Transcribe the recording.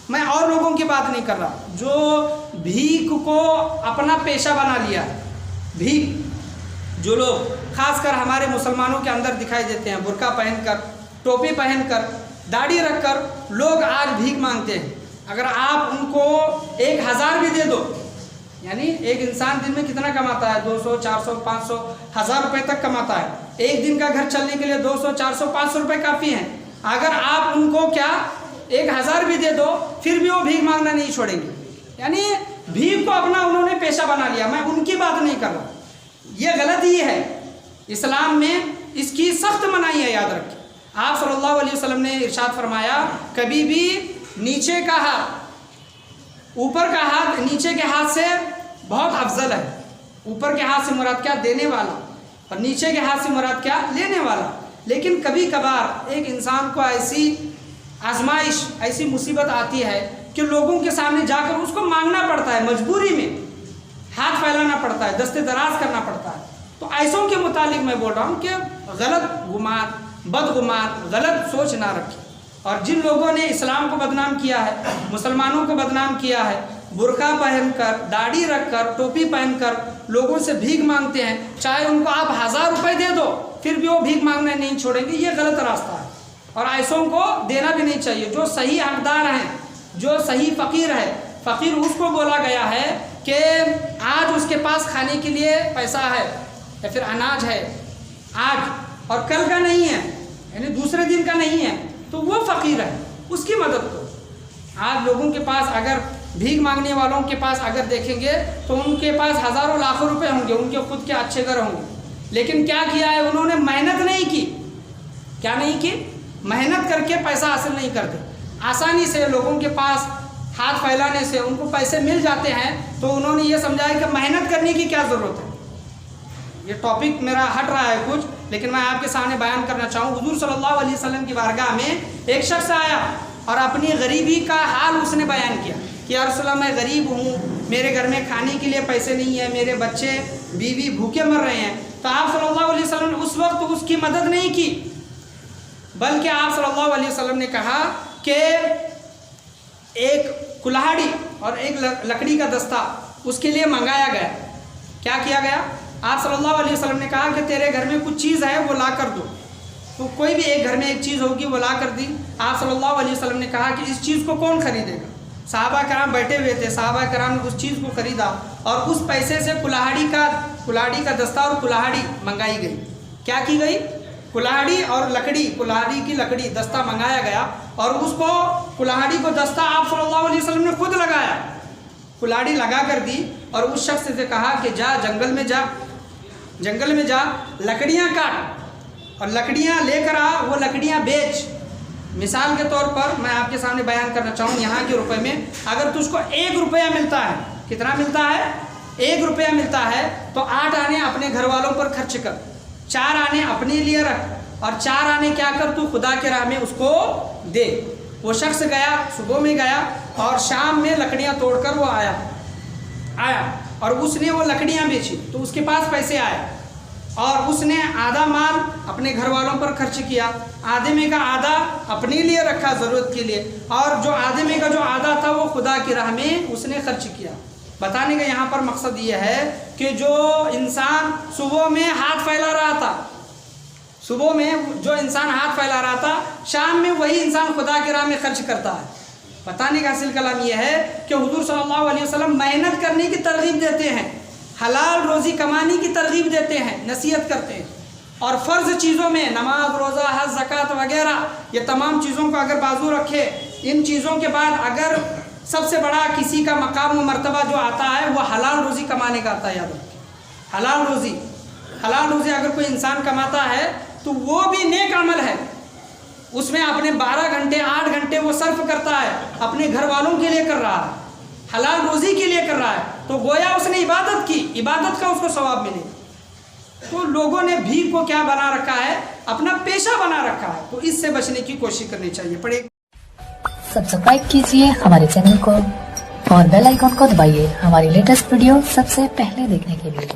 میں اور لوگوں کی بات نہیں کر رہا جو بھیک کو اپنا پیشہ بنا لیا. بھیک جو لوگ خاص کر ہمارے مسلمانوں کے اندر دکھائی دیتے ہیں, برقع پہن کر, ٹوپی پہن کر, داڑھی رکھ کر لوگ آج بھیک مانگتے ہیں. اگر آپ ان کو 1000 بھی دے دو, یعنی ایک انسان دن میں کتنا کماتا ہے, 200 400 500 1000 روپے تک کماتا ہے. ایک دن کا گھر چلنے کے لیے 200 400 500 روپے کافی ہیں. اگر آپ ان کو کیا 1000 بھی دے دو پھر بھی وہ بھیک مانگنا نہیں چھوڑیں گے. یعنی بھیک کو اپنا انہوں نے پیشہ بنا لیا. میں ان کی بات نہیں کر رہا, یہ غلط ہی ہے. اسلام میں اس کی سخت منائی ہے, یاد رکھیں. آپ صلی اللہ علیہ وسلم نے ارشاد فرمایا کبھی بھی نیچے کا ہاتھ اوپر کا ہاتھ نیچے کے ہاتھ سے بہت افضل ہے. اوپر کے ہاتھ سے مراد کیا, دینے والا, اور نیچے کے ہاتھ سے مراد کیا, لینے والا. لیکن کبھی کبھار ایک انسان کو ایسی آزمائش, ایسی مصیبت آتی ہے کہ لوگوں کے سامنے جا کر اس کو مانگنا پڑتا ہے, مجبوری میں ہاتھ پھیلانا پڑتا ہے, دست دراز کرنا پڑتا ہے. تو ایسوں کے متعلق میں بول رہا ہوں کہ غلط گمان, بدگمان, غلط سوچ نہ رکھیں. اور جن لوگوں نے اسلام کو بدنام کیا ہے, مسلمانوں کو بدنام کیا ہے, برقع پہن کر, داڑھی رکھ کر, ٹوپی پہن کر لوگوں سے بھیک مانگتے ہیں, چاہے ان کو آپ 1000 روپے دے دو پھر بھی وہ بھیک مانگنا نہیں چھوڑیں گے. یہ غلط راستہ ہے اور ایسوں کو دینا بھی نہیں چاہیے. جو صحیح حقدار ہیں, جو صحیح فقیر ہے, فقیر اس کو بولا گیا ہے کہ آج اس کے پاس کھانے کے لیے پیسہ ہے یا پھر اناج ہے آج, اور کل کا نہیں ہے, یعنی دوسرے دن کا نہیں ہے, تو وہ فقیر ہے, اس کی مدد کرو. آج لوگوں کے پاس اگر بھیک مانگنے والوں کے پاس اگر دیکھیں گے تو ان کے پاس ہزاروں لاکھوں روپے ہوں گے, ان کے خود کے اچھے گھر ہوں گے, لیکن کیا کیا ہے انہوں نے, محنت نہیں کی. کیا نہیں کی, محنت کر کے پیسہ حاصل نہیں کرتے. آسانی سے لوگوں کے پاس ہاتھ پھیلانے سے ان کو پیسے مل جاتے ہیں, تو انہوں نے یہ سمجھا ہے کہ محنت کرنے کی کیا ضرورت ہے. یہ ٹاپک میرا ہٹ رہا ہے کچھ, لیکن میں آپ کے سامنے بیان کرنا چاہوں. حضور صلی اللہ علیہ وسلم کی بارگاہ میں ایک شخص آیا اور اپنی غریبی کا حال اس نے بیان کیا کہ یا رسول اللہ, میں غریب ہوں, میرے گھر میں کھانے کے لیے پیسے نہیں ہیں, میرے بچے بیوی بھوکے مر رہے ہیں. تو آپ صلی اللہ علیہ وسلم نے اس وقت اس کی مدد نہیں کی, بلکہ آپ صلی اللہ علیہ وسلم نے کہا کہ ایک کلاہڑی اور ایک لکڑی کا دستہ اس کے لیے منگایا گیا. کیا کیا گیا, آپ صلی اللہ علیہ وسلم نے کہا کہ تیرے گھر میں کچھ چیز ہے وہ لا کر دو. تو کوئی بھی ایک گھر میں ایک چیز ہوگی وہ لا کر دی. آپ صلی اللہ علیہ وسلم نے کہا کہ اس چیز کو کون خریدے گا. صحابہ کرام بیٹھے ہوئے تھے, صحابہ کرام نے اس چیز کو خریدا اور اس پیسے سے کلاہڑی کا دستہ اور کلاہڑی منگائی گئی. کیا کی گئی, کلاہڑی اور لکڑی, کلاہڑی کی لکڑی دستہ منگایا گیا, اور اس کو کلاہڑی کو دستہ آپ صلی اللہ علیہ وسلم نے خود لگایا, کلاہڑی لگا کر دی, اور اس شخص سے کہا کہ جا جنگل میں جا لکڑیاں کاٹ اور لکڑیاں لے کر آ, وہ لکڑیاں بیچ. مثال کے طور پر میں آپ کے سامنے بیان کرنا چاہوں, یہاں کے روپے میں اگر تجھ کو 1 روپیہ ملتا ہے, کتنا ملتا ہے, 1 روپیہ ملتا ہے, تو 8 آنے اپنے گھر والوں پر خرچ کر, 4 آنے اپنے لیے رکھ, اور 4 آنے کیا کر, تو خدا کے راہ میں اس کو دے. وہ شخص گیا, صبح میں گیا اور شام میں لکڑیاں توڑ کر وہ آیا اور اس نے وہ لکڑیاں بیچی, تو اس کے پاس پیسے آئے, اور اس نے آدھا مال اپنے گھر والوں پر خرچ کیا, آدھے میں کا آدھا اپنے لیے رکھا ضرورت کے لیے, اور جو آدھے میں کا جو آدھا تھا وہ خدا کی راہ میں اس نے خرچ کیا. بتانے کا یہاں پر مقصد یہ ہے کہ جو انسان صبح میں ہاتھ پھیلا رہا تھا, شام میں وہی انسان خدا کی راہ میں خرچ کرتا ہے. بتانے کا حاصل کلام یہ ہے کہ حضور صلی اللہ علیہ وسلم محنت کرنے کی ترغیب دیتے ہیں, حلال روزی کمانے کی ترغیب دیتے ہیں, نصیحت کرتے ہیں, اور فرض چیزوں میں نماز, روزہ, حج, زکوٰۃ وغیرہ یہ تمام چیزوں کو اگر بازو رکھے, ان چیزوں کے بعد اگر سب سے بڑا کسی کا مقام و مرتبہ جو آتا ہے وہ حلال روزی کمانے کا آتا ہے. یاد رکھیں, حلال روزی اگر کوئی انسان کماتا ہے تو وہ بھی نیک عمل ہے, اس میں اپنے 12 گھنٹے 8 گھنٹے وہ صرف کرتا ہے, اپنے گھر والوں کے لیے کر رہا ہے, حلال روزی کے لیے کر رہا ہے, تو گویا اس نے عبادت کی, عبادت کا اس کو ثواب ملے. تو لوگوں نے بھیک کو کیا بنا رکھا ہے, اپنا پیشہ بنا رکھا ہے, تو اس سے بچنے کی کوشش کرنی چاہیے. پڑھے سبسکرائب کیجئے ہمارے چینل کو اور بیل آئیکن کو دبائیے ہماری لیٹسٹ ویڈیو سب سے پہلے دیکھنے کے لیے.